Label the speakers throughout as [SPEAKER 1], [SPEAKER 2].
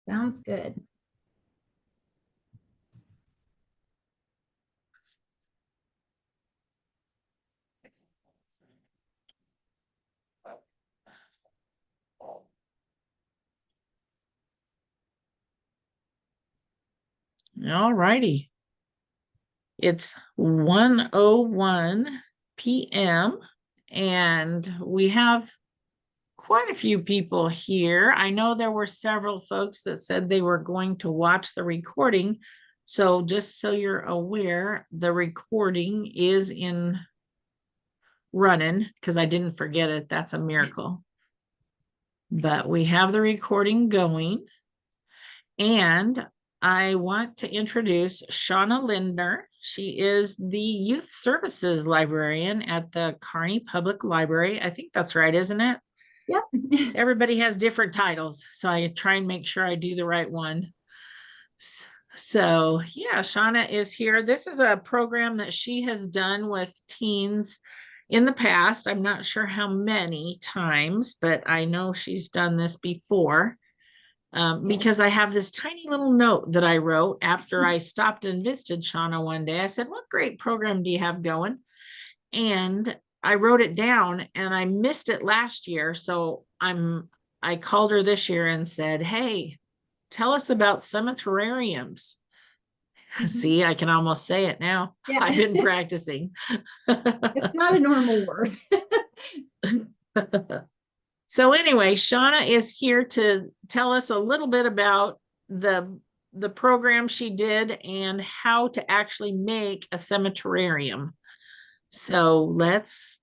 [SPEAKER 1] Sounds good.
[SPEAKER 2] All righty. It's 1:01 p.m. and we have quite a few people here. I know there were several folks that said they were going to watch the recording. So just so you're aware, the recording is in running because I didn't forget it. That's a miracle. But we have the recording going. And I want to introduce Shawna Lindner. She is the Youth Services Librarian at the Kearney Public Library. I think that's right, isn't it?
[SPEAKER 1] Yep.
[SPEAKER 2] Everybody has different titles, so I try and make sure I do the right one. So yeah, Shawna is here. This is a program that she has done with teens in the past. I'm not sure how many times, but I know she's done this before. Because I have this tiny little note that I wrote after I stopped and visited Shawna one day. I said, "What great program do you have going?" And I wrote it down and I missed it last year. So I called her this year and said, "Hey, tell us about cemeterrariums." See, I can almost say it now.
[SPEAKER 1] Yeah.
[SPEAKER 2] I've been practicing.
[SPEAKER 1] It's not a normal word.
[SPEAKER 2] So anyway, Shawna is here to tell us a little bit about the program she did and how to actually make a cemeterrarium. So let's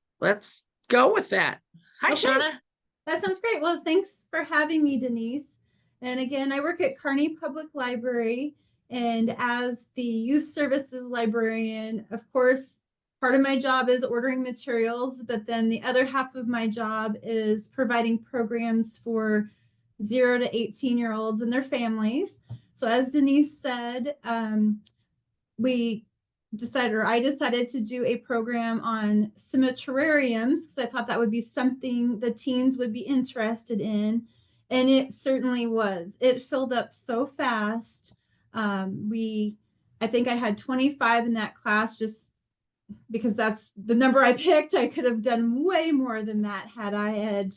[SPEAKER 2] go with that. Hi,
[SPEAKER 1] Okay.
[SPEAKER 2] Shawna.
[SPEAKER 1] That sounds great. Well, thanks for having me, Denise. And again, I work at Kearney Public Library, and as the Youth Services Librarian, of course, part of my job is ordering materials, but then the other half of my job is providing programs for 0 to 18-year-olds and their families. So as Denise said, I decided to do a program on cemeterrariums because I thought that would be something the teens would be interested in. And it certainly was. It filled up so fast. I think I had 25 in that class just because that's the number I picked. I could have done way more than that had I had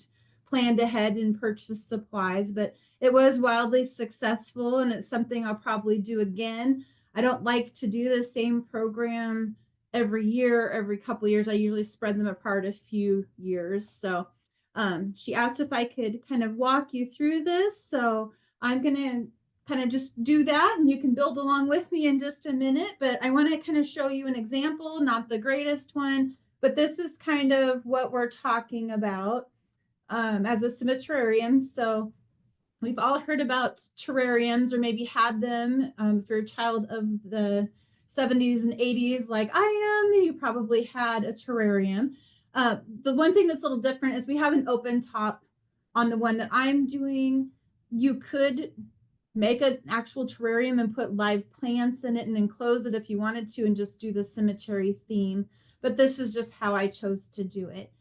[SPEAKER 1] planned ahead and purchased supplies, but it was wildly successful and it's something I'll probably do again. I don't like to do the same program every year, every couple of years. I usually spread them apart a few years. So she asked if I could kind of walk you through this. So I'm going to kind of just do that and you can build along with me in just a minute. But I want to kind of show you an example, not the greatest one, but this is kind of what we're talking about as a cemeterrarium. So we've all heard about terrariums or maybe had them. If you're a child of the 70s and 80s, like I am, you probably had a terrarium. The one thing that's a little different is we have an open top on the one that I'm doing. You could make an actual terrarium and put live plants in it and enclose it if you wanted to and just do the cemetery theme. But this is just how I chose to do it.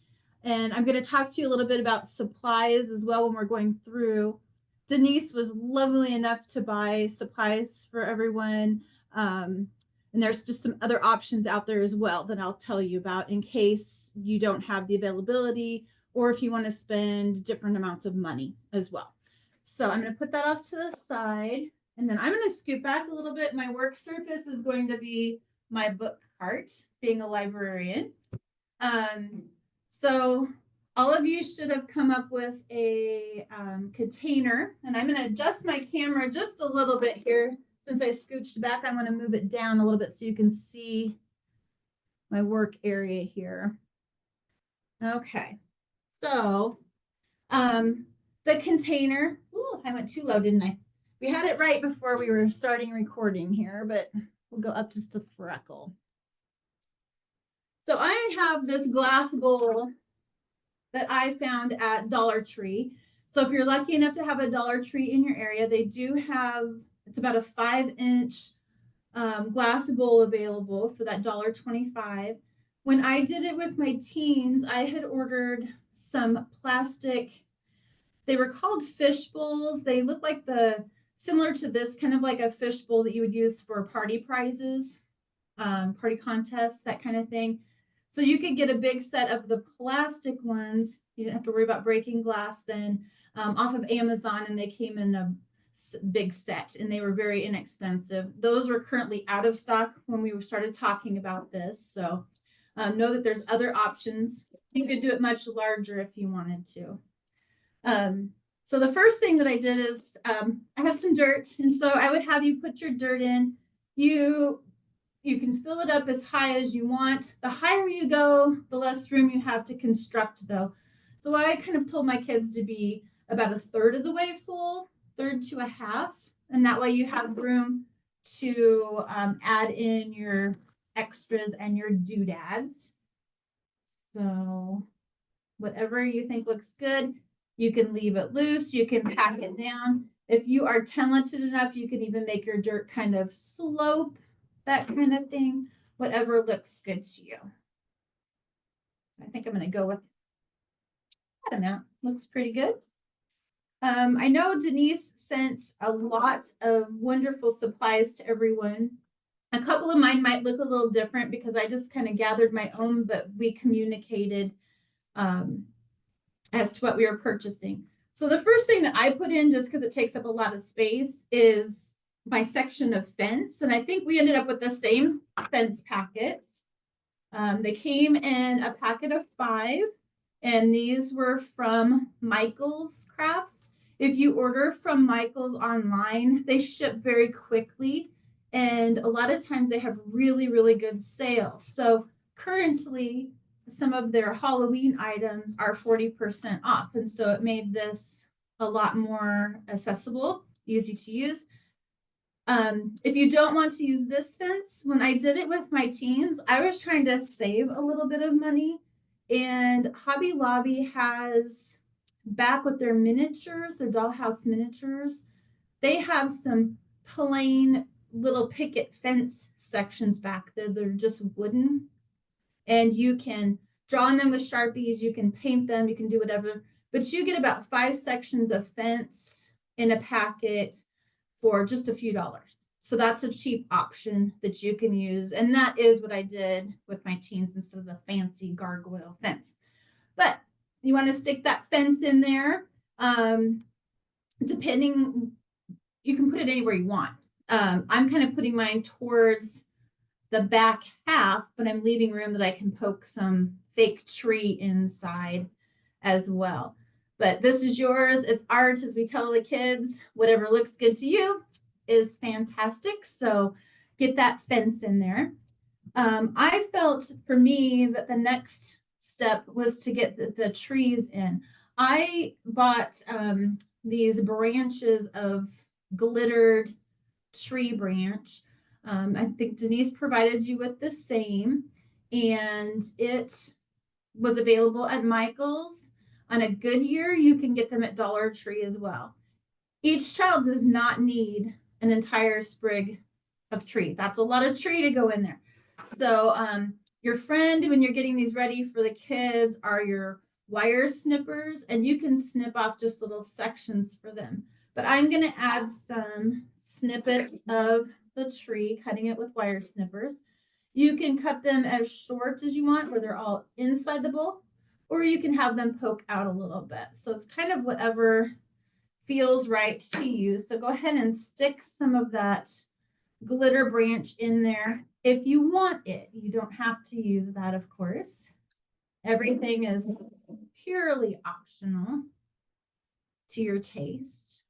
[SPEAKER 1] And I'm going to talk to you a little bit about supplies as well when we're going through. Denise was lovely enough to buy supplies for everyone. And there's just some other options out there as well that I'll tell you about in case you don't have the availability or if you want to spend different amounts of money as well. So I'm going to put that off to the side. And then I'm going to scoot back a little bit. My work surface is going to be my book cart, being a librarian. So all of you should have come up with a container. And I'm going to adjust my camera just a little bit here. Since I scooched back, I'm going to move it down a little bit so you can see my work area here. Okay. So the container, ooh, I went too low, didn't I? We had it right before we were starting recording here, but we'll go up just a freckle. So I have this glass bowl that I found at Dollar Tree. So if you're lucky enough to have a Dollar Tree in your area, they do have, it's about a 5-inch glass bowl available for that $1.25. When I did it with my teens, I had ordered some plastic, they were called fish bowls. They look like the similar to this, kind of like a fishbowl that you would use for party prizes, party contests, that kind of thing. So you could get a big set of the plastic ones. You didn't have to worry about breaking glass then, off of Amazon, and they came in a big set and they were very inexpensive. Those were currently out of stock when we started talking about this. So know that there's other options. You could do it much larger if you wanted to. So the first thing that I did is I have some dirt, and so I would have you put your dirt in. You can fill it up as high as you want. The higher you go, the less room you have to construct, though. So I kind of told my kids to be about a third of the way full, third to a half, and that way you have room to add in your extras and your doodads. So whatever you think looks good, you can leave it loose, you can pack it down. If you are talented enough, you can even make your dirt kind of slope, that kind of thing, whatever looks good to you. I think I'm going to go with that amount. Looks pretty good. I know Denise sent a lot of wonderful supplies to everyone. A couple of mine might look a little different because I just kind of gathered my own, but we communicated as to what we were purchasing. So the first thing that I put in, just because it takes up a lot of space, is my section of fence. And I think we ended up with the same fence packets. They came in a packet of 5, and these were from Michael's Crafts. If you order from Michael's online, they ship very quickly, and a lot of times they have really, really good sales. So currently, some of their Halloween items are 40% off, and so it made this a lot more accessible, easy to use. If you don't want to use this fence, when I did it with my teens, I was trying to save a little bit of money, and Hobby Lobby has, back with their miniatures, their dollhouse miniatures, they have some plain little picket fence sections back there. They're just wooden, and you can draw on them with Sharpies, you can paint them, you can do whatever, but you get about 5 sections of fence in a packet for just a few dollars. So that's a cheap option that you can use. And that is what I did with my teens instead of the fancy gargoyle fence. But you want to stick that fence in there. Depending, you can put it anywhere you want. I'm kind of putting mine towards the back half, but I'm leaving room that I can poke some fake tree inside as well. But this is yours. It's art, as we tell the kids. Whatever looks good to you is fantastic. So get that fence in there. I felt for me that the next step was to get the trees in. I bought these branches of glittered tree branch. I think Denise provided you with the same, and it was available at Michael's. On a good year, you can get them at Dollar Tree as well. Each child does not need an entire sprig of tree. That's a lot of tree to go in there. So your friend, when you're getting these ready for the kids, are your wire snippers, and you can snip off just little sections for them. But I'm going to add some snippets of the tree, cutting it with wire snippers. You can cut them as short as you want, where they're all inside the bowl, or you can have them poke out a little bit. So it's kind of whatever feels right to you. So go ahead and stick some of that glitter branch in there if you want it. You don't have to use that, of course. Everything is purely optional to your taste.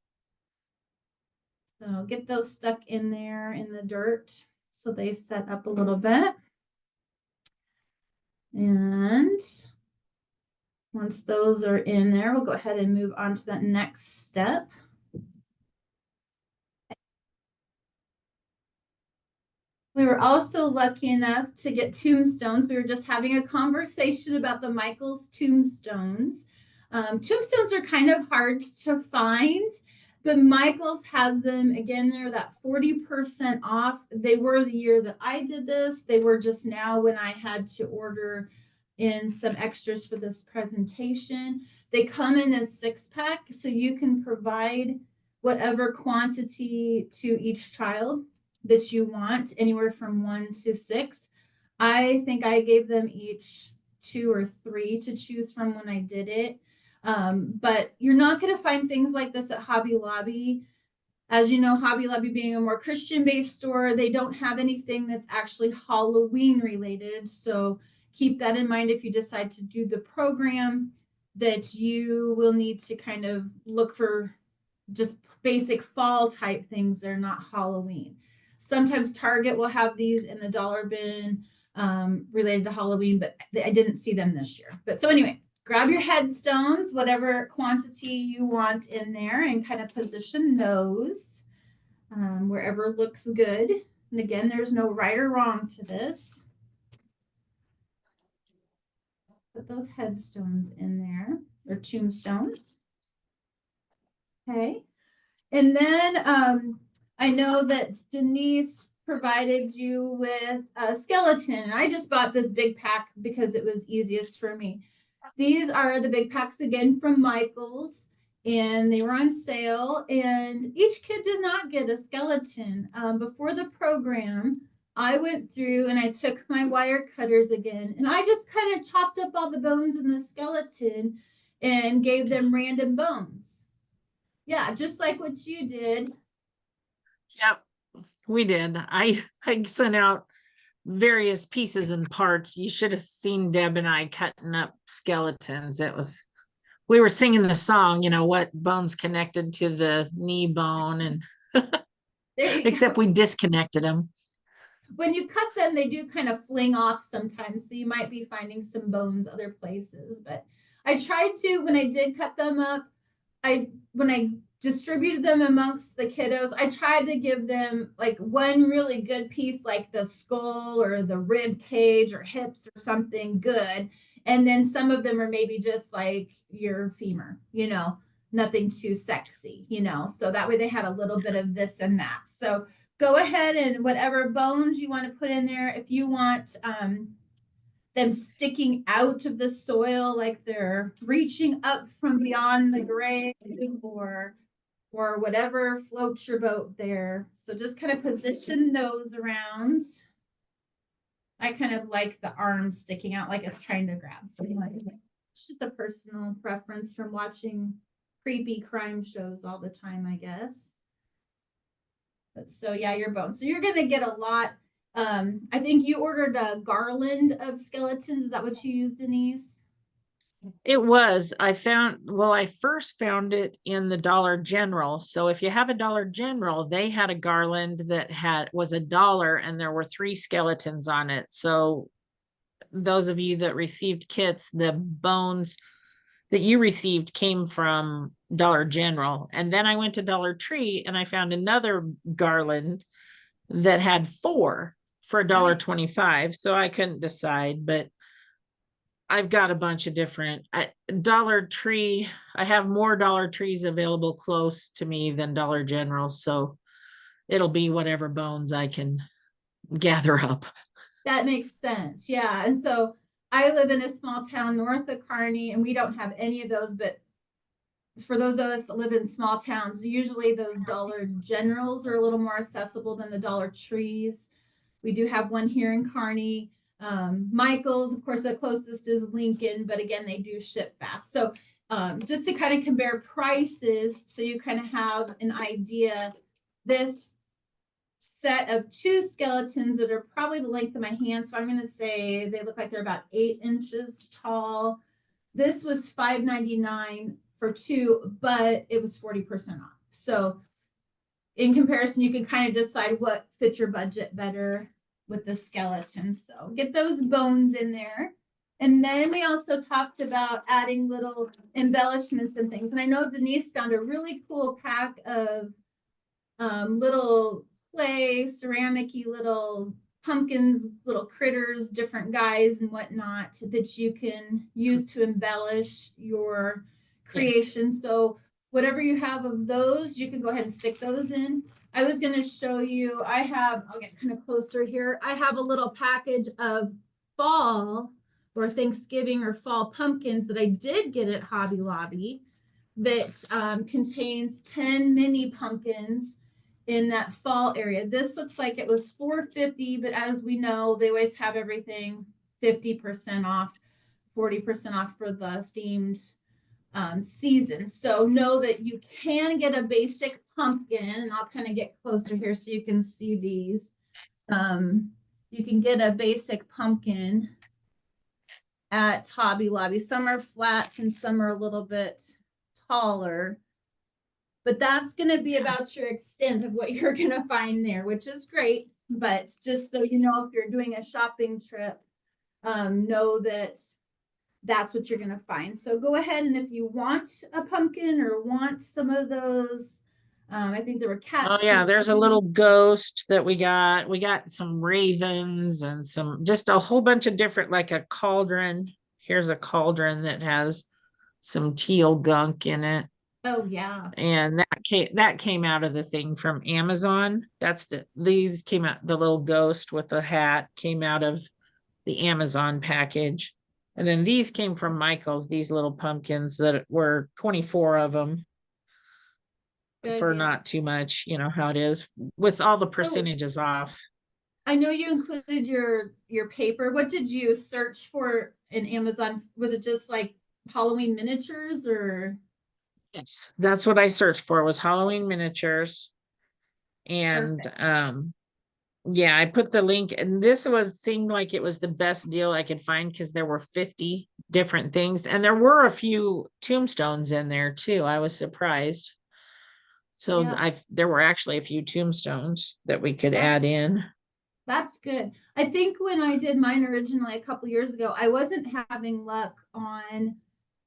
[SPEAKER 1] So get those stuck in there in the dirt so they set up a little bit. And once those are in there, we'll go ahead and move on to that next step. We were also lucky enough to get tombstones. We were just having a conversation about the Michael's tombstones. Tombstones are kind of hard to find, but Michael's has them. Again, they're that 40% off. They were the year that I did this. They were just now when I had to order in some extras for this presentation. They come in a 6-pack, so you can provide whatever quantity to each child that you want, anywhere from 1 to 6. I think I gave them each 2 or 3 to choose from when I did it. But you're not going to find things like this at Hobby Lobby. As you know, Hobby Lobby being a more Christian-based store, they don't have anything that's actually Halloween related. So keep that in mind if you decide to do the program, that you will need to kind of look for just basic fall type things. They're not Halloween. Sometimes Target will have these in the dollar bin related to Halloween, but I didn't see them this year. But so anyway, grab your headstones, whatever quantity you want in there, and kind of position those wherever looks good. And again, there's no right or wrong to this. Put those headstones in there, or tombstones. Okay. And then I know that Denise provided you with a skeleton. I just bought this big pack because it was easiest for me. These are the big packs again from Michael's, and they were on sale, and each kid did not get a skeleton. Before the program, I went through and I took my wire cutters again, and I just kind of chopped up all the bones in the skeleton and gave them random bones. Yeah, just like what you did.
[SPEAKER 2] Yep, we did. I sent out various pieces and parts. You should have seen Deb and I cutting up skeletons. We were singing the song, what bones connected to the knee bone, and except we disconnected them.
[SPEAKER 1] When you cut them, they do kind of fling off sometimes, so you might be finding some bones other places. But I tried to, when I did cut them up, when I distributed them amongst the kiddos, I tried to give them like one really good piece, like the skull or the rib cage or hips or something good. And then some of them are maybe just like your femur, nothing too sexy, so that way they had a little bit of this and that. So go ahead and whatever bones you want to put in there. If you want them sticking out of the soil, like they're reaching up from beyond the grave, or whatever floats your boat there. So just kind of position those around. I kind of like the arms sticking out like it's trying to grab something. It's just a personal preference from watching creepy crime shows all the time, I guess. But so yeah, your bones. So you're gonna get a lot. I think you ordered a garland of skeletons. Is that what you used, Denise?
[SPEAKER 2] It was. I first found it in the Dollar General. So if you have a Dollar General, they had a garland that was $1 and there were 3 skeletons on it. So those of you that received kits, the bones that you received came from Dollar General. And then I went to Dollar Tree and I found another garland that had 4 for $1.25. So I couldn't decide, but I've got a bunch of different Dollar Tree. I have more Dollar Trees available close to me than Dollar General. So it'll be whatever bones I can gather up.
[SPEAKER 1] That makes sense. Yeah. And so I live in a small town north of Kearney, and we don't have any of those. But for those of us that live in small towns, usually those Dollar Generals are a little more accessible than the Dollar Trees. We do have one here in Kearney. Michael's, of course, the closest is Lincoln, but again, they do ship fast. So just to kind of compare prices, so you kind of have an idea, this set of 2 skeletons that are probably the length of my hand, so I'm going to say they look like they're about 8 inches tall. This was $5.99 for 2, but it was 40% off. So in comparison, you can kind of decide what fits your budget better with the skeleton. So get those bones in there. And then we also talked about adding little embellishments and things. And I know Denise found a really cool pack of little clay, ceramic-y little pumpkins, little critters, different guys and whatnot that you can use to embellish your creation. So whatever you have of those, you can go ahead and stick those in. I was going to show you, I'll get kind of closer here. I have a little package of fall or Thanksgiving or fall pumpkins that I did get at Hobby Lobby. that contains 10 mini pumpkins in that fall area. This looks like it was $4.50, but as we know, they always have everything 50% off, 40% off for the themed season. So know that you can get a basic pumpkin, and I'll kind of get closer here so you can see these. You can get a basic pumpkin at Hobby Lobby. Some are flats and some are a little bit taller. But that's going to be about your extent of what you're going to find there, which is great. But just so you know, if you're doing a shopping trip, know that that's what you're going to find. So go ahead, and if you want a pumpkin or want some of those, I think there were cats.
[SPEAKER 2] Oh yeah, there's a little ghost that we got. We got some ravens and some, just a whole bunch of different, like a cauldron. Here's a cauldron that has some teal gunk in it.
[SPEAKER 1] Oh yeah.
[SPEAKER 2] And that came out of the thing from Amazon. These came out, the little ghost with the hat came out of the Amazon package. And then these came from Michael's, these little pumpkins that were 24 of them. Good, for not too much, you know how it is with all the percentages off.
[SPEAKER 1] I know you included your paper. What did you search for in Amazon? Was it just like Halloween miniatures or?
[SPEAKER 2] Yes, that's what I searched for, was Halloween miniatures. And perfect. Yeah, I put the link, and this seemed like it was the best deal I could find because there were 50 different things, and there were a few tombstones in there too. I was surprised. So yeah. There were actually a few tombstones that we could add in.
[SPEAKER 1] That's good. I think when I did mine originally a couple years ago, I wasn't having luck on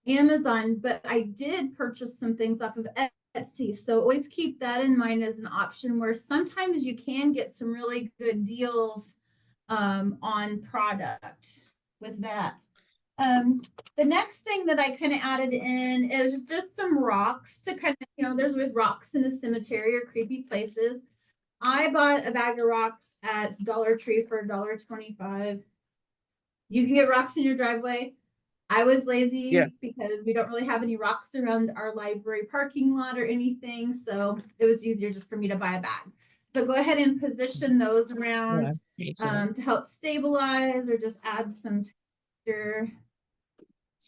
[SPEAKER 1] Amazon, but I did purchase some things off of Etsy. So always keep that in mind as an option, where sometimes you can get some really good deals on product with that. The next thing that I kind of added in is just some rocks to kind of, there's always rocks in a cemetery or creepy places. I bought a bag of rocks at Dollar Tree for $1.25. You can get rocks in your driveway. I was lazy because we don't really have any rocks around our library parking lot or anything. So it was easier just for me to buy a bag. So go ahead and position those around to help stabilize or just add some texture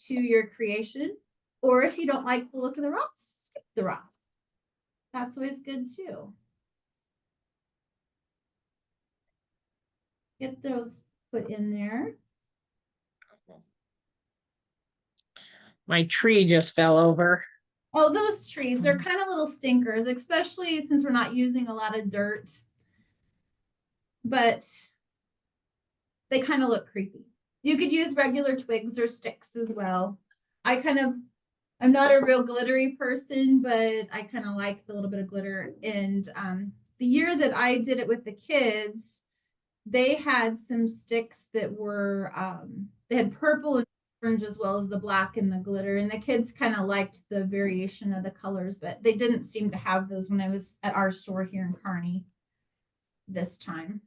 [SPEAKER 1] to your creation. Or if you don't like the look of the rocks, skip the rocks. That's always good too. Get those put in there.
[SPEAKER 2] My tree just fell over.
[SPEAKER 1] Oh, those trees, they're kind of little stinkers, especially since we're not using a lot of dirt. But they kind of look creepy. You could use regular twigs or sticks as well. I'm not a real glittery person, but I kind of like the little bit of glitter. And the year that I did it with the kids, they had some sticks that were, they had purple and orange as well as the black and the glitter. And the kids kind of liked the variation of the colors, but they didn't seem to have those when I was at our store here in Kearney this time.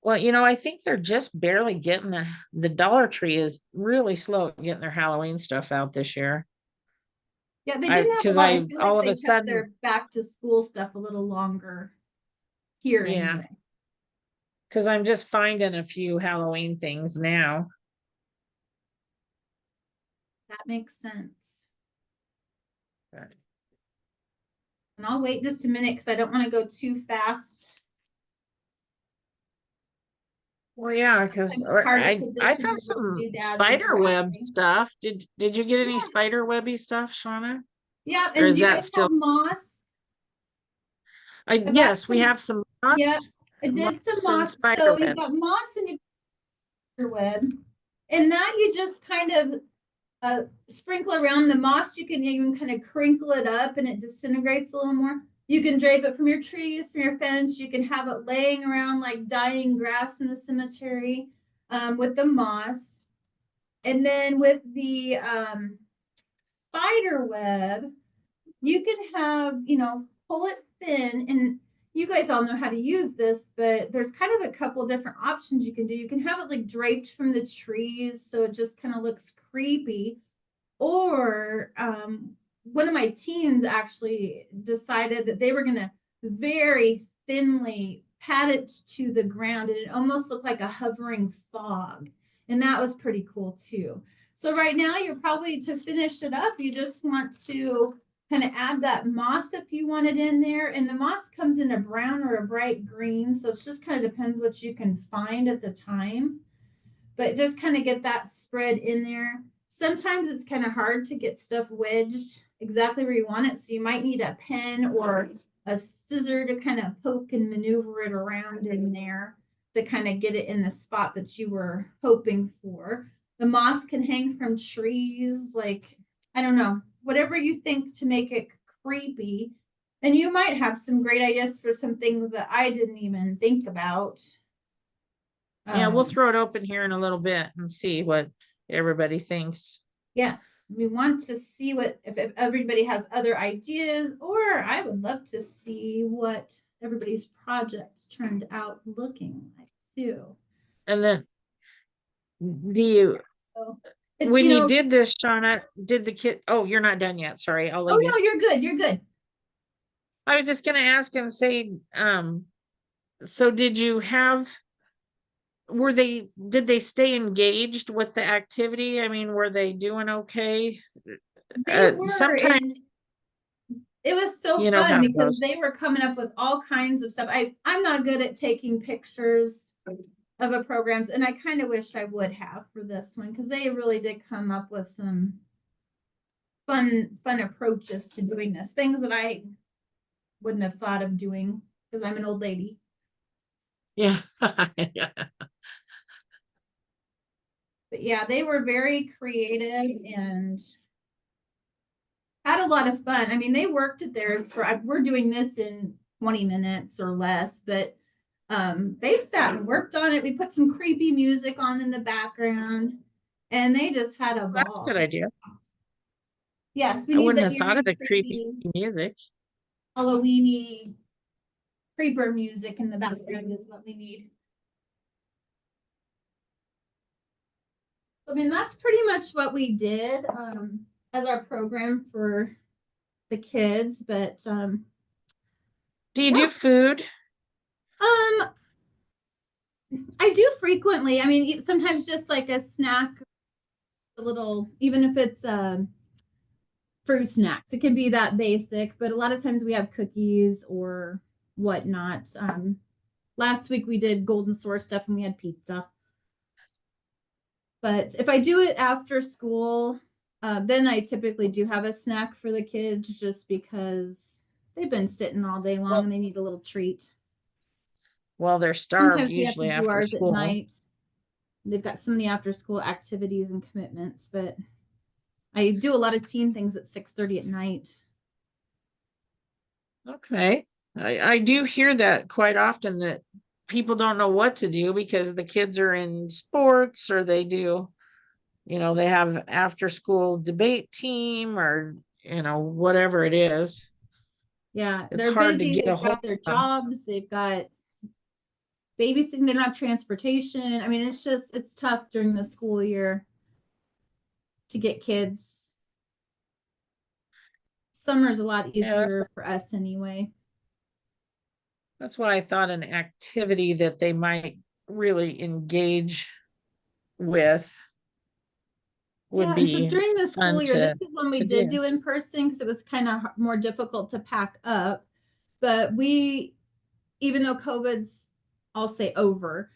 [SPEAKER 2] Well, I think they're just barely getting the Dollar Tree is really slow at getting their Halloween stuff out this year.
[SPEAKER 1] Yeah, they didn't have a lot. I feel like they kept their back to school stuff a little longer here anyway.
[SPEAKER 2] Because I'm just finding a few Halloween things now.
[SPEAKER 1] That makes sense. Okay. And I'll wait just a minute because I don't want to go too fast.
[SPEAKER 2] Well, yeah, because I found some spider web stuff. Did you get any spider webby stuff, Shawna?
[SPEAKER 1] Yeah, and do you guys have moss?
[SPEAKER 2] Yes, we have some moss.
[SPEAKER 1] Yeah, I did some moss. So you've got moss and spider web, and that you just kind of sprinkle around. The moss, you can even kind of crinkle it up and it disintegrates a little more. You can drape it from your trees, from your fence. You can have it laying around like dying grass in the cemetery with the moss. And then with the spider web, you can have, pull it thin. And you guys all know how to use this, but there's kind of a couple different options you can do. You can have it like draped from the trees so it just kind of looks creepy. Or one of my teens actually decided that they were going to very thinly pat it to the ground, and it almost looked like a hovering fog. And that was pretty cool too. So right now you're probably, to finish it up, you just want to kind of add that moss if you want it in there. And the moss comes in a brown or a bright green. So it just kind of depends what you can find at the time. But just kind of get that spread in there. Sometimes it's kind of hard to get stuff wedged exactly where you want it. So you might need a pen or a scissor to kind of poke and maneuver it around in there to kind of get it in the spot that you were hoping for. The moss can hang from trees, like, I don't know, whatever you think to make it creepy. And you might have some great ideas for some things that I didn't even think about.
[SPEAKER 2] Yeah, we'll throw it open here in a little bit and see what everybody thinks.
[SPEAKER 1] Yes, we want to see what, if everybody has other ideas, or I would love to see what everybody's projects turned out looking like too.
[SPEAKER 2] And then do you,
[SPEAKER 1] So
[SPEAKER 2] when you did this, Shawna, did the kid, oh, you're not done yet. Sorry, I'll leave you.
[SPEAKER 1] No, you're good. You're good.
[SPEAKER 2] I was just gonna ask and say, so did you have, did they stay engaged with the activity? I mean, were they doing okay?
[SPEAKER 1] They were,
[SPEAKER 2] sometimes,
[SPEAKER 1] and it was so
[SPEAKER 2] you know
[SPEAKER 1] fun
[SPEAKER 2] how it
[SPEAKER 1] because
[SPEAKER 2] goes.
[SPEAKER 1] they were coming up with all kinds of stuff. I'm not good at taking pictures of a programs, and I kind of wish I would have for this one, because they really did come up with some fun approaches to doing this, things that I wouldn't have thought of doing because I'm an old lady.
[SPEAKER 2] Yeah.
[SPEAKER 1] But yeah, they were very creative and had a lot of fun. I mean, they worked at theirs for, we're doing this in 20 minutes or less, but they sat and worked on it. We put some creepy music on in the background, and they just had a
[SPEAKER 2] That's a
[SPEAKER 1] ball.
[SPEAKER 2] good idea.
[SPEAKER 1] Yes, we
[SPEAKER 2] I
[SPEAKER 1] need
[SPEAKER 2] wouldn't
[SPEAKER 1] the
[SPEAKER 2] have thought of the creepy
[SPEAKER 1] creepy
[SPEAKER 2] music.
[SPEAKER 1] Halloweeny creeper music in the background is what we need. I mean, that's pretty much what we did as our program for the kids. But
[SPEAKER 2] do you do food?
[SPEAKER 1] I do frequently. I mean, sometimes just like a snack, a little, even if it's fruit snacks, it can be that basic. But a lot of times we have cookies or whatnot. Last week we did Golden Source stuff and we had pizza. But if I do it after school, then I typically do have a snack for the kids, just because they've been sitting all day long and they need a little treat.
[SPEAKER 2] Well, they're starved
[SPEAKER 1] Sometimes we have to
[SPEAKER 2] usually
[SPEAKER 1] do
[SPEAKER 2] after
[SPEAKER 1] ours
[SPEAKER 2] school.
[SPEAKER 1] at night. They've got so many after school activities and commitments that I do a lot of teen things at 6:30 at night.
[SPEAKER 2] Okay. I do hear that quite often, that people don't know what to do because the kids are in sports, or they do, they have after school debate team, or, whatever it is.
[SPEAKER 1] Yeah,
[SPEAKER 2] It's
[SPEAKER 1] they're
[SPEAKER 2] hard to
[SPEAKER 1] busy.
[SPEAKER 2] get a
[SPEAKER 1] They've
[SPEAKER 2] hold
[SPEAKER 1] got their
[SPEAKER 2] of them.
[SPEAKER 1] jobs. They've got babysitting. They don't have transportation. I mean, it's tough during the school year to get kids. Summer's a lot
[SPEAKER 2] Yeah,
[SPEAKER 1] easier for us anyway.
[SPEAKER 2] that's why I thought an activity that they might really engage with would
[SPEAKER 1] Yeah, and so
[SPEAKER 2] be
[SPEAKER 1] during the school
[SPEAKER 2] fun
[SPEAKER 1] year, this is when we
[SPEAKER 2] to
[SPEAKER 1] did
[SPEAKER 2] do.
[SPEAKER 1] do in person because it was kind of more difficult to pack up. But we, even though COVID's, I'll say, over,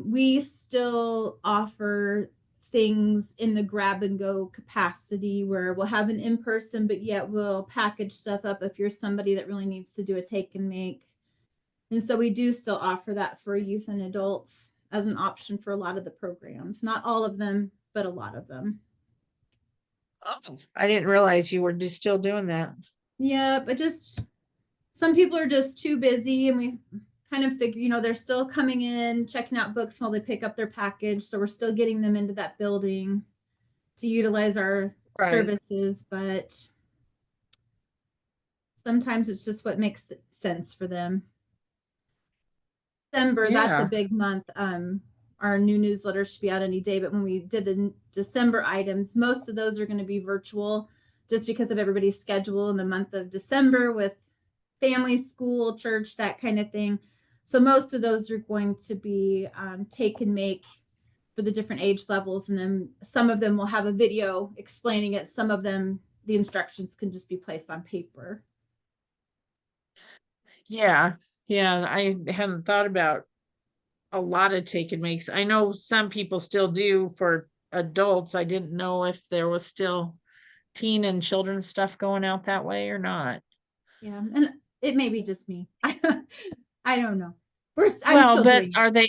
[SPEAKER 1] we still offer things in the grab and go capacity where we'll have an in person, but yet we'll package stuff up if you're somebody that really needs to do a take and make. And so we do still offer that for youth and adults as an option for a lot of the programs. Not all of them, but a lot of them.
[SPEAKER 2] Oh, I didn't realize you were just still doing that.
[SPEAKER 1] Yeah, but just some people are just too busy, and we kind of figure, they're still coming in, checking out books while they pick up their package. So we're still getting them into that building to utilize our
[SPEAKER 2] Right.
[SPEAKER 1] services, but sometimes it's just what makes sense for them. December, that's a
[SPEAKER 2] Yeah.
[SPEAKER 1] big month. Our new newsletter should be out any day, but when we did the December items, most of those are going to be virtual just because of everybody's schedule in the month of December with family, school, church, that kind of thing. So most of those are going to be take and make for the different age levels. And then some of them will have a video explaining it. Some of them, the instructions can just be placed on paper.
[SPEAKER 2] Yeah. Yeah. I hadn't thought about a lot of take and makes. I know some people still do for adults. I didn't know if there was still teen and children's stuff going out that way or not.
[SPEAKER 1] Yeah. And it may be just me. I don't know. I'm
[SPEAKER 2] Well,
[SPEAKER 1] still
[SPEAKER 2] but
[SPEAKER 1] doing
[SPEAKER 2] are they,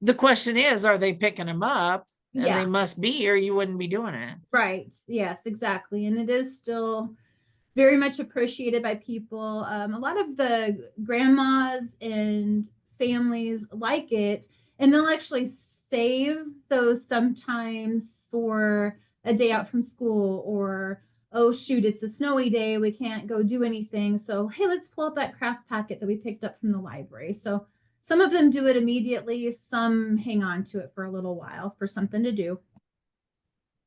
[SPEAKER 2] the question is, are they picking them up? And
[SPEAKER 1] Yeah.
[SPEAKER 2] they must be, or you wouldn't be doing it.
[SPEAKER 1] Right. Yes, exactly. And it is still very much appreciated by people. A lot of the grandmas and families like it, and they'll actually save those sometimes for a day out from school, or, oh, shoot, it's a snowy day. We can't go do anything. So, hey, let's pull up that craft packet that we picked up from the library. So, some of them do it immediately, some hang on to it for a little while for something to do.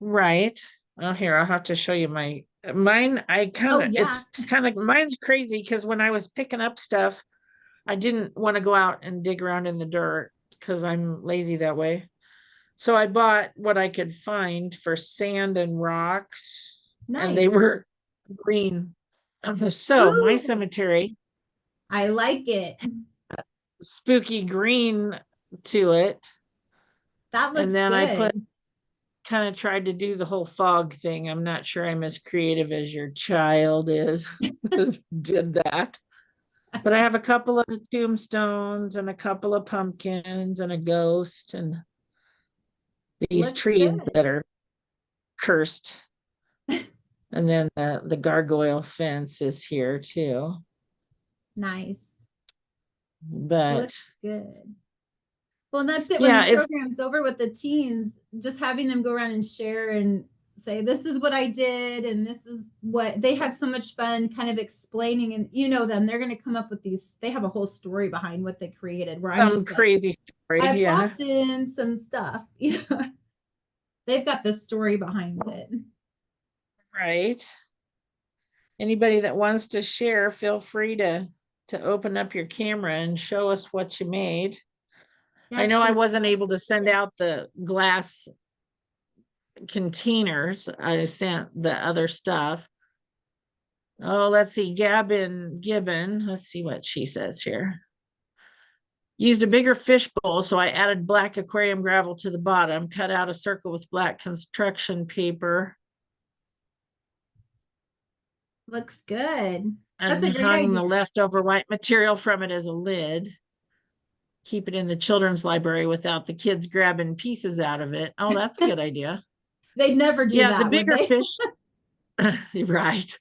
[SPEAKER 2] Right. Well, here, I'll have to show you mine.
[SPEAKER 1] Yeah.
[SPEAKER 2] It's kind of, mine's crazy because when I was picking up stuff, I didn't want to go out and dig around in the dirt because I'm lazy that way. So I bought what I could find for sand and rocks, and they
[SPEAKER 1] Nice.
[SPEAKER 2] were green. So my
[SPEAKER 1] Ooh,
[SPEAKER 2] cemetery,
[SPEAKER 1] I like it.
[SPEAKER 2] spooky green to it.
[SPEAKER 1] That
[SPEAKER 2] And
[SPEAKER 1] looks
[SPEAKER 2] then I put
[SPEAKER 1] good.
[SPEAKER 2] kind of tried to do the whole fog thing. I'm not sure I'm as creative as your child is. Did that. But I have a couple of tombstones and a couple of pumpkins and a ghost and these
[SPEAKER 1] Looks
[SPEAKER 2] trees
[SPEAKER 1] good.
[SPEAKER 2] that are cursed. And then the gargoyle fence is here too.
[SPEAKER 1] Nice.
[SPEAKER 2] But
[SPEAKER 1] Looks good. Well, that's it. When the
[SPEAKER 2] yeah, it's
[SPEAKER 1] program's over with the teens, just having them go around and share and say, this is what I did, and this is what they had so much fun kind of explaining. And you know them, they're going to come up with these, they have a whole story behind what they created, where I'm
[SPEAKER 2] some
[SPEAKER 1] just like,
[SPEAKER 2] crazy story.
[SPEAKER 1] I
[SPEAKER 2] Yeah.
[SPEAKER 1] plopped in some stuff. Yeah. They've got the story behind it.
[SPEAKER 2] Right. Anybody that wants to share, feel free to open up your camera and show us what you made. I
[SPEAKER 1] Yes,
[SPEAKER 2] know I
[SPEAKER 1] we would
[SPEAKER 2] wasn't
[SPEAKER 1] love
[SPEAKER 2] able
[SPEAKER 1] to
[SPEAKER 2] to
[SPEAKER 1] see
[SPEAKER 2] send
[SPEAKER 1] it.
[SPEAKER 2] out the glass containers. I sent the other stuff. Oh, let's see. Gibbon. Let's see what she says here. Used a bigger fish bowl, so I added black aquarium gravel to the bottom, cut out a circle with black construction paper,
[SPEAKER 1] Looks good. That's
[SPEAKER 2] and
[SPEAKER 1] a great
[SPEAKER 2] hung the
[SPEAKER 1] idea.
[SPEAKER 2] leftover white material from it as a lid. Keep it in the children's library without the kids grabbing pieces out of it. Oh, that's a good idea.
[SPEAKER 1] They'd never do
[SPEAKER 2] Yeah, the
[SPEAKER 1] that, would
[SPEAKER 2] bigger
[SPEAKER 1] they?
[SPEAKER 2] fish, right.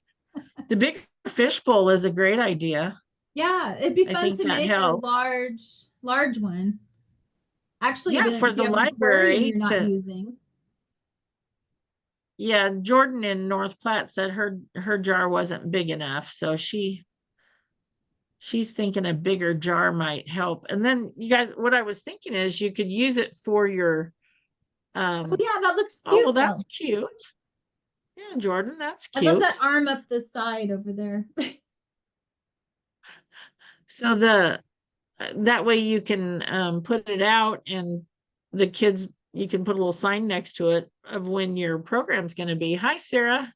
[SPEAKER 2] The bigger fish bowl is a great idea.
[SPEAKER 1] Yeah, it'd be
[SPEAKER 2] I
[SPEAKER 1] fun
[SPEAKER 2] think
[SPEAKER 1] to
[SPEAKER 2] that
[SPEAKER 1] make a
[SPEAKER 2] helps.
[SPEAKER 1] large one. Actually,
[SPEAKER 2] Yeah,
[SPEAKER 1] even
[SPEAKER 2] for
[SPEAKER 1] if you
[SPEAKER 2] the
[SPEAKER 1] have an aquarium
[SPEAKER 2] library
[SPEAKER 1] you're not
[SPEAKER 2] to,
[SPEAKER 1] using.
[SPEAKER 2] yeah, Jordan in North Platte said her jar wasn't big enough, so she's thinking a bigger jar might help. And then you guys, what I was thinking is you could use it for your
[SPEAKER 1] Oh yeah, that looks
[SPEAKER 2] oh well,
[SPEAKER 1] cute
[SPEAKER 2] that's
[SPEAKER 1] though.
[SPEAKER 2] cute. Yeah, Jordan, that's
[SPEAKER 1] I love
[SPEAKER 2] cute.
[SPEAKER 1] that arm up the side over there.
[SPEAKER 2] So the that way you can put it out and the kids, you can put a little sign next to it of when your program's going to be. Hi, Sarah.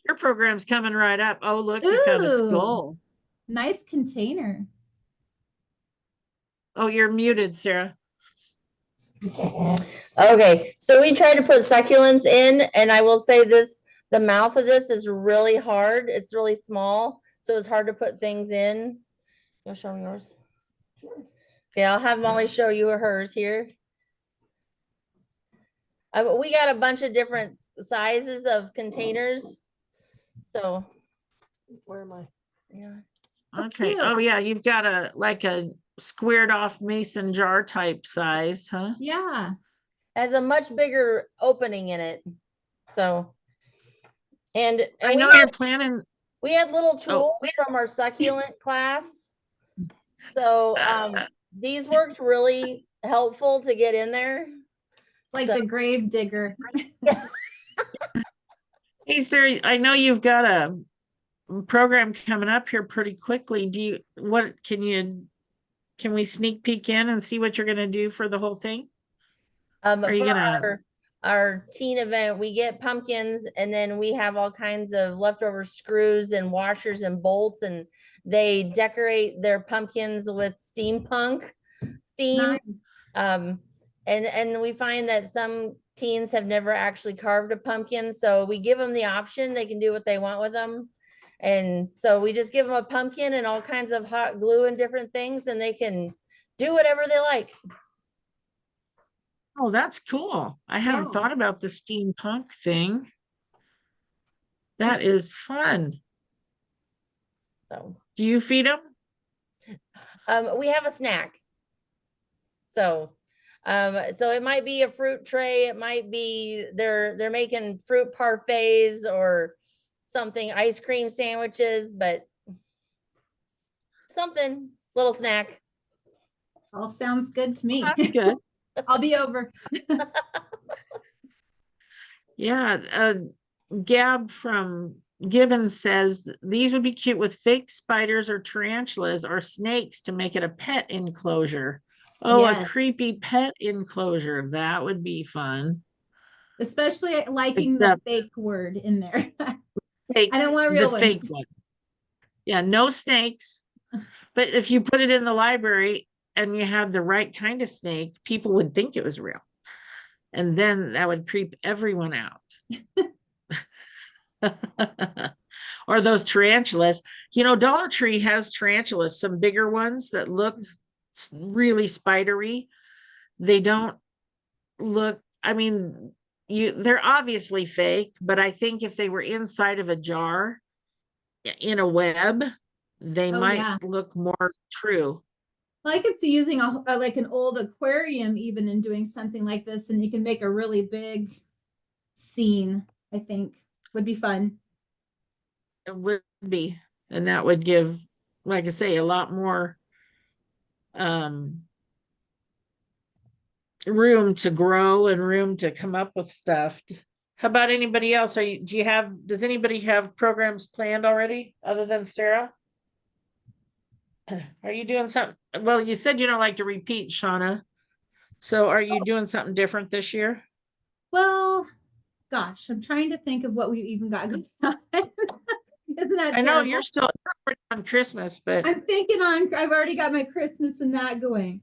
[SPEAKER 2] Your program's coming right up. Oh, look, you found a
[SPEAKER 1] Ooh,
[SPEAKER 2] skull.
[SPEAKER 1] nice container.
[SPEAKER 2] Oh, you're muted, Sarah.
[SPEAKER 3] Okay, so we tried to put succulents in, and I will say this, the mouth of this is really hard. It's really small, so it's hard to put things in. You'll show me yours? Okay, I'll have Molly show you hers here. We got a bunch of different sizes of containers. So where am I? Yeah.
[SPEAKER 2] Okay.
[SPEAKER 1] Cute.
[SPEAKER 2] Oh, yeah, you've got a squared off mason jar type size, huh?
[SPEAKER 1] Yeah.
[SPEAKER 3] Has a much bigger opening in it. So, and
[SPEAKER 2] I know you're planning.
[SPEAKER 3] we had little
[SPEAKER 2] Oh.
[SPEAKER 3] tools from our succulent class. So these worked really helpful to get in there.
[SPEAKER 1] Like
[SPEAKER 3] So-
[SPEAKER 1] the grave digger.
[SPEAKER 2] Hey, Sarah, I know you've got a program coming up here pretty quickly. Can we sneak peek in and see what you're gonna do for the whole thing? Are you
[SPEAKER 3] For
[SPEAKER 2] gonna,
[SPEAKER 3] our teen event, we get pumpkins and then we have all kinds of leftover screws and washers and bolts, and they decorate their pumpkins with steampunk theme.
[SPEAKER 1] Nice.
[SPEAKER 3] Um, and we find that some teens have never actually carved a pumpkin, so we give them the option. They can do what they want with them. And so we just give them a pumpkin and all kinds of hot glue and different things, and they can do whatever they like.
[SPEAKER 2] oh, that's cool. I hadn't
[SPEAKER 1] Yeah.
[SPEAKER 2] thought about the steampunk thing. That is fun.
[SPEAKER 3] So
[SPEAKER 2] Do you feed them?
[SPEAKER 3] we have a snack. So so it might be a fruit tray, it might be they're making fruit parfaits or something, ice cream sandwiches, but something, little snack.
[SPEAKER 1] All sounds good to me.
[SPEAKER 2] That's good.
[SPEAKER 1] I'll be over.
[SPEAKER 2] Yeah, Gab from Gibbons says these would be cute with fake spiders or tarantulas or snakes to make it a pet enclosure. Oh, a
[SPEAKER 1] Yes.
[SPEAKER 2] creepy pet enclosure. That would be fun.
[SPEAKER 1] Especially liking
[SPEAKER 2] Except
[SPEAKER 1] the fake word in there.
[SPEAKER 2] fake,
[SPEAKER 1] I don't want
[SPEAKER 2] the
[SPEAKER 1] real
[SPEAKER 2] fake
[SPEAKER 1] ones.
[SPEAKER 2] one. Yeah, no snakes. But if you put it in the library and you had the right kind of snake, people would think it was real. And then that would creep everyone out. Or those tarantulas. You know, Dollar Tree has tarantulas, some bigger ones that look really spidery. They don't look, I mean, they're obviously fake, but I think if they were inside of a jar in a web, they
[SPEAKER 1] Oh
[SPEAKER 2] might
[SPEAKER 1] yeah.
[SPEAKER 2] look more true.
[SPEAKER 1] Well, I could see using a like an old aquarium even and doing something like this, and you can make a really big scene, I think would be fun.
[SPEAKER 2] It would be, and that would give, like I say, a lot more um room to grow and room to come up with stuff. How about anybody else? Does anybody have programs planned already other than Sarah? Are you doing something? Well, you said you don't like to repeat, Shawna. So are you doing something different this year?
[SPEAKER 1] Well, gosh, I'm trying to think of what we even got going on. Isn't that
[SPEAKER 2] I know you're
[SPEAKER 1] terrible?
[SPEAKER 2] still on Christmas, but
[SPEAKER 1] I'm thinking I've already got my Christmas and that going.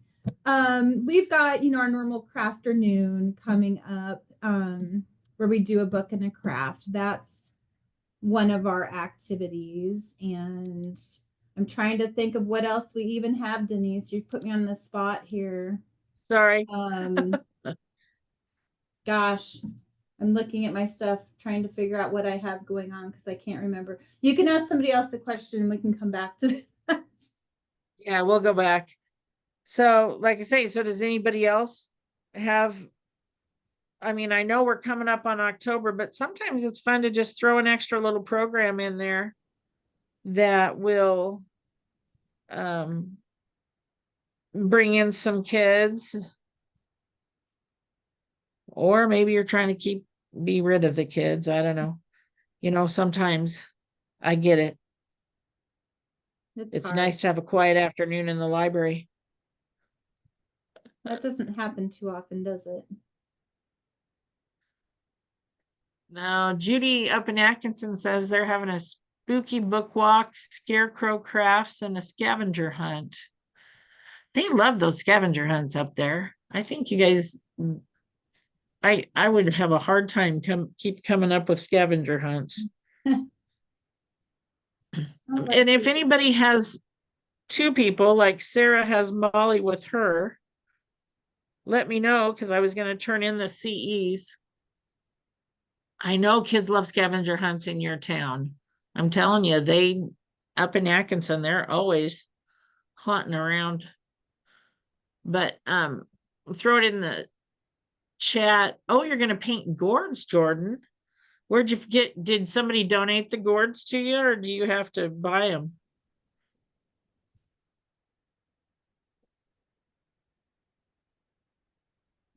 [SPEAKER 1] We've got, our normal crafternoon coming up, where we do a book and a craft. That's one of our activities. And I'm trying to think of what else we even have, Denise. You put me on the spot here.
[SPEAKER 2] sorry.
[SPEAKER 1] Gosh, I'm looking at my stuff, trying to figure out what I have going on because I can't remember. You can ask somebody else a question and we can come back to that.
[SPEAKER 2] Yeah, we'll go back. So, like I say, so does anybody else have? I mean, I know we're coming up on October, but sometimes it's fun to just throw an extra little program in there that will bring in some kids. Or maybe you're trying to be rid of the kids. I don't know. Sometimes I get it. It's
[SPEAKER 1] hard.
[SPEAKER 2] nice to have a quiet afternoon in the library.
[SPEAKER 1] That doesn't happen too often, does it?
[SPEAKER 2] Now, Judy up in Atkinson says they're having a spooky book walk, scarecrow crafts, and a scavenger hunt. They love those scavenger hunts up there. I think you guys, I would have a hard time keep coming up with scavenger hunts.
[SPEAKER 1] Oh,
[SPEAKER 2] And if
[SPEAKER 1] see.
[SPEAKER 2] anybody has two people, like Sarah has Molly with her, let me know because I was going to turn in the CEs. I know kids love scavenger hunts in your town. I'm telling you, they up in Atkinson, they're always haunting around. But throw it in the chat. Oh, you're gonna paint gourds, Jordan. Where'd you get? Did somebody donate the gourds to you, or do you have to buy them?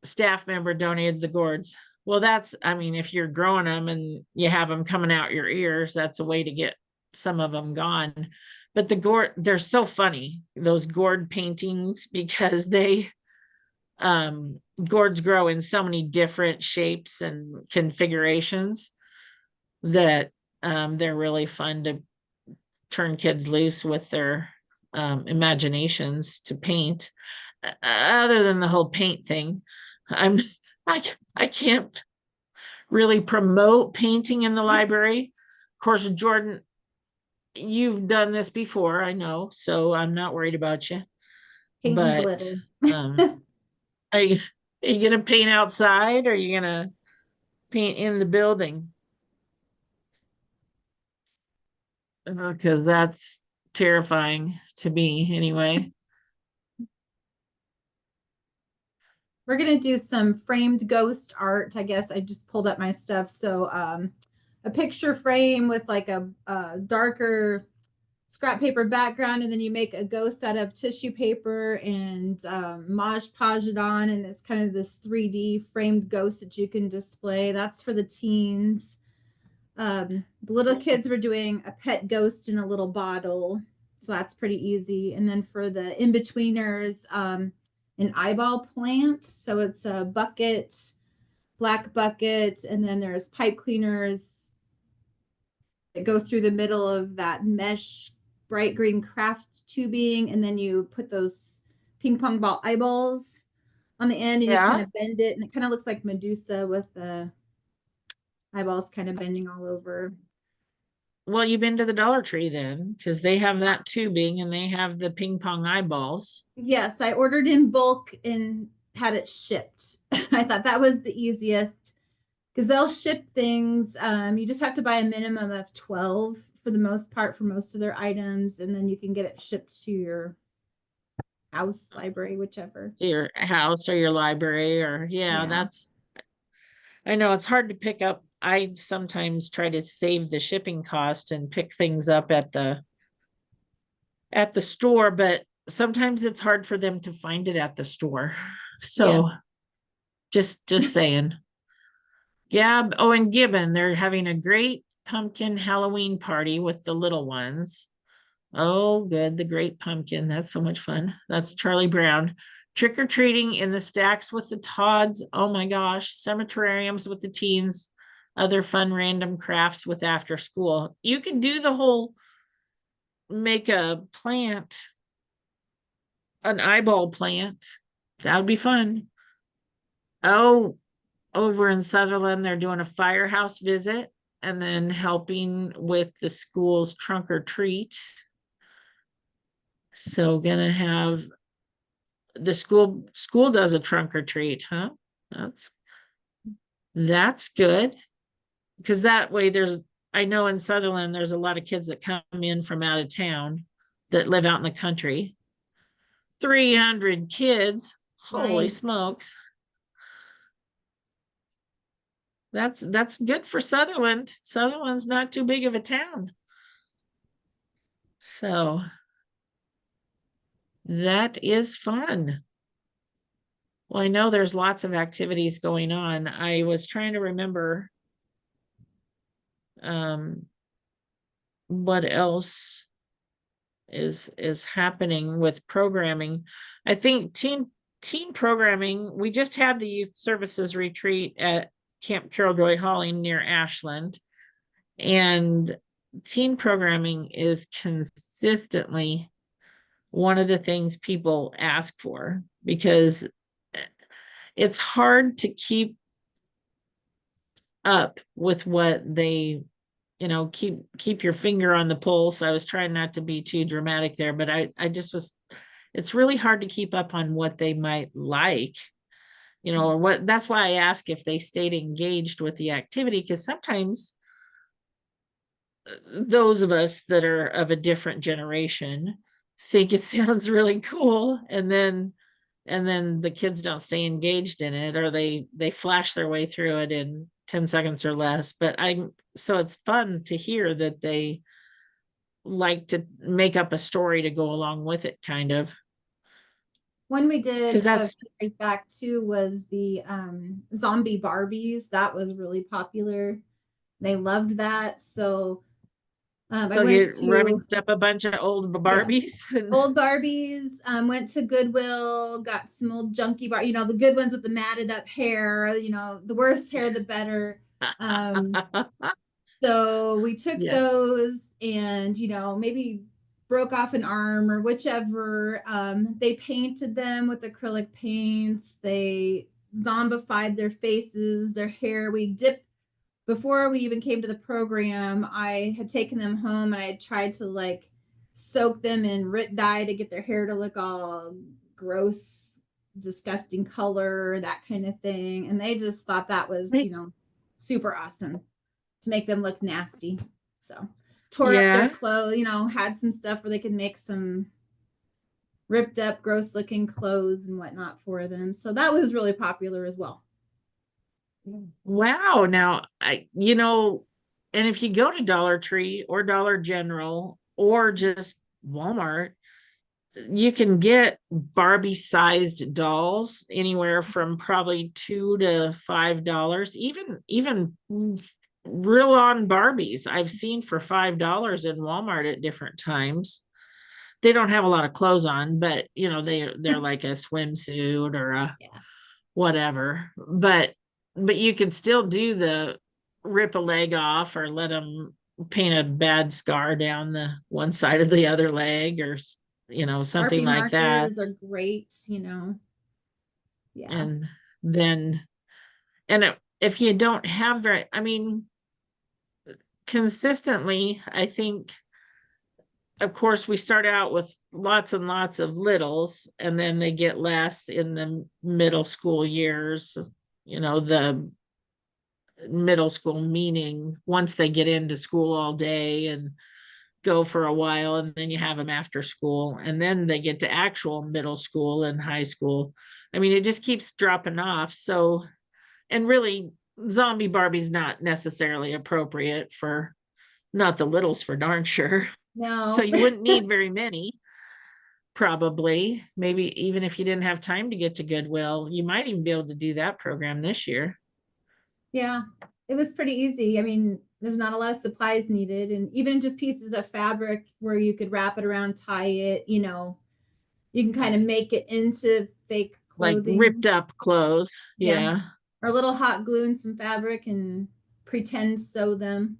[SPEAKER 2] Staff member donated the gourds. Well, that's, I mean, if you're growing them and you have them coming out your ears, that's a way to get some of them gone. But the gourd, they're so funny, those gourd paintings, because gourds grow in so many different shapes and configurations that they're really fun to turn kids loose with their imaginations to paint. Other than the whole paint thing, I'm I can't really promote painting in the library. Of course, Jordan, you've done this before, I know, so I'm not worried about you.
[SPEAKER 1] Paint and
[SPEAKER 2] But
[SPEAKER 1] glitter.
[SPEAKER 2] are you gonna paint outside or are you gonna paint in the building? Because that's terrifying to me anyway.
[SPEAKER 1] We're gonna do some framed ghost art. I guess I just pulled up my stuff. So a picture frame with like a darker scrap paper background, and then you make a ghost out of tissue paper and Mod Podge it on, and it's kind of this 3D framed ghost that you can display. That's for the teens. The little kids were doing a pet ghost in a little bottle, so that's pretty easy. And then for the in-betweeners, an eyeball plant. So it's a bucket, black bucket, and then there's pipe cleaners that go through the middle of that mesh bright green craft tubing, and then you put those ping pong ball eyeballs on the end, and you kind
[SPEAKER 2] Yeah.
[SPEAKER 1] of bend it, and it kind of looks like Medusa with the eyeballs kind of bending all over.
[SPEAKER 2] Well, you've been to the Dollar Tree then, because they have that tubing and they have the ping pong eyeballs.
[SPEAKER 1] Yes, I ordered in bulk and had it shipped. I thought that was the easiest because they'll ship things. You just have to buy a minimum of 12 for the most part for most of their items, and then you can get it shipped to your house, library, whichever.
[SPEAKER 2] Your house or your library, or yeah,
[SPEAKER 1] Yeah.
[SPEAKER 2] I know it's hard to pick up. I sometimes try to save the shipping cost and pick things up at the store, but sometimes it's hard for them to find it at the store. So just saying. Yeah. Oh, and Gibbon, they're having a great pumpkin Halloween party with the little ones. Oh, good. The Great Pumpkin. That's so much fun. That's Charlie Brown. Trick or treating in the stacks with the Todds. Oh my gosh. Cemeterrariums with the teens. Other fun random crafts with after school. You can do the whole make a plant, an eyeball plant. That would be fun. Oh, over in Sutherland, they're doing a firehouse visit and then helping with the school's trunk or treat. So gonna have the school does a trunk or treat, huh? That's good. Because that way I know in Sutherland there's a lot of kids that come in from out of town that live out in the country. 300 kids. Holy
[SPEAKER 1] Nice.
[SPEAKER 2] smokes. That's good for Sutherland. Sutherland's not too big of a town. So that is fun. Well, I know there's lots of activities going on. I was trying to remember what else is happening with programming. I think teen programming, we just had the youth services retreat at Camp Carol Joy Holling near Ashland, and teen programming is consistently one of the things people ask for because it's hard to keep up with what they keep your finger on the pulse. I was trying not to be too dramatic there, but I just was, it's really hard to keep up on what they might like, or what. That's why I ask if they stayed engaged with the activity, because sometimes those of us that are of a different generation think it sounds really cool, and then the kids don't stay engaged in it, or they flash their way through it in 10 seconds or less. But so it's fun to hear that they like to make up a story to go along with it, kind of.
[SPEAKER 1] One we did
[SPEAKER 2] 'Cause
[SPEAKER 1] a
[SPEAKER 2] that's-
[SPEAKER 1] few years back too was the zombie Barbies. That was really popular. They loved that. So I
[SPEAKER 2] So
[SPEAKER 1] went
[SPEAKER 2] you
[SPEAKER 1] to
[SPEAKER 2] remixed up a bunch of old
[SPEAKER 1] yeah,
[SPEAKER 2] Barbies. And
[SPEAKER 1] old Barbies, went to Goodwill, got some old junky bar, the good ones with the matted up hair, the worse hair, the better. So we took
[SPEAKER 2] Yeah.
[SPEAKER 1] those and, maybe broke off an arm or whichever. They painted them with acrylic paints. They zombified their faces, their hair. Before we even came to the program, I had taken them home and I had tried to like soak them in RIT dye to get their hair to look all gross, disgusting color, that kind of thing. And they just thought that was, super awesome to make them look nasty. So tore up their
[SPEAKER 2] Yeah.
[SPEAKER 1] clothes, had some stuff where they could make some ripped up, gross looking clothes and whatnot for them. So that was really popular as well.
[SPEAKER 2] Wow. Now, and if you go to Dollar Tree or Dollar General or just Walmart, you can get Barbie sized dolls anywhere from probably $2 to $5. Even real on Barbies I've seen for $5 in Walmart at different times. They don't have a lot of clothes on, but they're like a swimsuit or a whatever. But you can still do the rip a leg off or let them paint a bad scar down the one side of the other leg or something
[SPEAKER 1] Sharpie
[SPEAKER 2] like that.
[SPEAKER 1] markers are great, Yeah.
[SPEAKER 2] And then if you don't have consistently, I think, of course, we start out with lots and lots of littles, and then they get less in the middle school years. The middle school meaning once they get into school all day and go for a while, and then you have them after school, and then they get to actual middle school and high school. It just keeps dropping off. So, and really, zombie Barbie's not necessarily appropriate for, not the littles for darn sure.
[SPEAKER 1] No.
[SPEAKER 2] So you wouldn't need very many, probably. Maybe even if you didn't have time to get to Goodwill, you might even be able to do that program this year.
[SPEAKER 1] Yeah, it was pretty easy. There's not a lot of supplies needed, and even just pieces of fabric where you could wrap it around, tie it, you can kind of make it into fake clothing.
[SPEAKER 2] Like ripped up clothes. Yeah.
[SPEAKER 1] Or a little hot glue and some fabric and pretend sew them.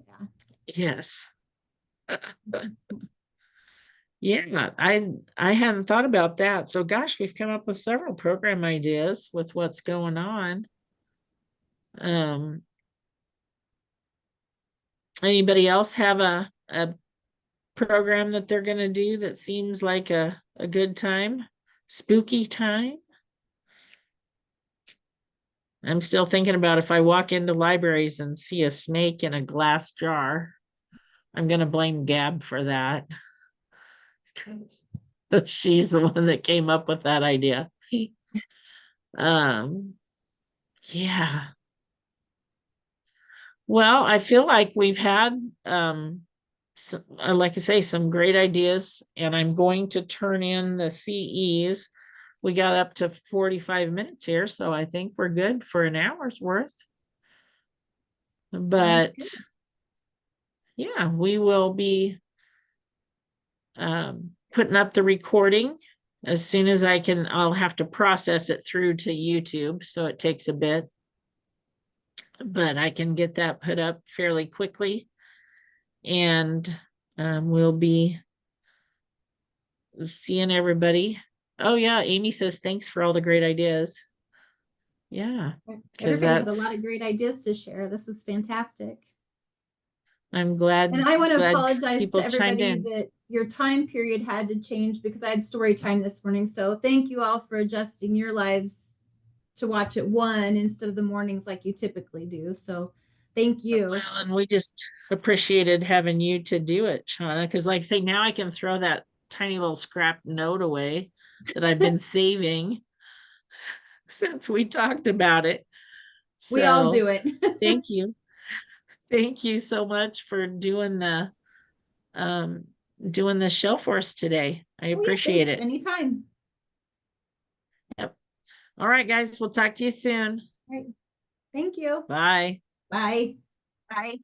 [SPEAKER 1] Yeah.
[SPEAKER 2] Yes. Yeah, I hadn't thought about that. So gosh, we've come up with several program ideas with what's going on. Anybody else have a program that they're going to do that seems like a good time? Spooky time? I'm still thinking about if I walk into libraries and see a snake in a glass jar, I'm going to blame Gab for that. She's the one that came up with that idea. Yeah. Well, I feel like we've had, like I say, some great ideas, and I'm going to turn in the CEs. We got up to 45 minutes here, so I think we're good for an hour's worth. But yeah, we will be putting up the recording as soon as I can. I'll have to process it through to YouTube, so it takes a bit, but I can get that put up fairly quickly, and we'll be seeing everybody. Oh yeah, Amy says thanks for all the great ideas. Yeah,
[SPEAKER 1] everybody had a lot of great ideas to share. This was fantastic.
[SPEAKER 2] I'm glad.
[SPEAKER 1] And I want to apologize to everybody that your time period had to change because I had story time this morning. So thank you all for adjusting your lives to watch at 1 instead of the mornings like you typically do. So thank you.
[SPEAKER 2] Well, and we just appreciated having you to do it, Shawna, because like I say, now I can throw that tiny little scrap note away that I've been saving since we talked about it. So,
[SPEAKER 1] we all do it.
[SPEAKER 2] Thank you. Thank you so much for doing the show for us today. I appreciate it.
[SPEAKER 1] Anytime.
[SPEAKER 2] All right, guys, we'll talk to you soon.
[SPEAKER 1] Right. Thank you.
[SPEAKER 2] Bye.
[SPEAKER 1] Bye.
[SPEAKER 4] Bye.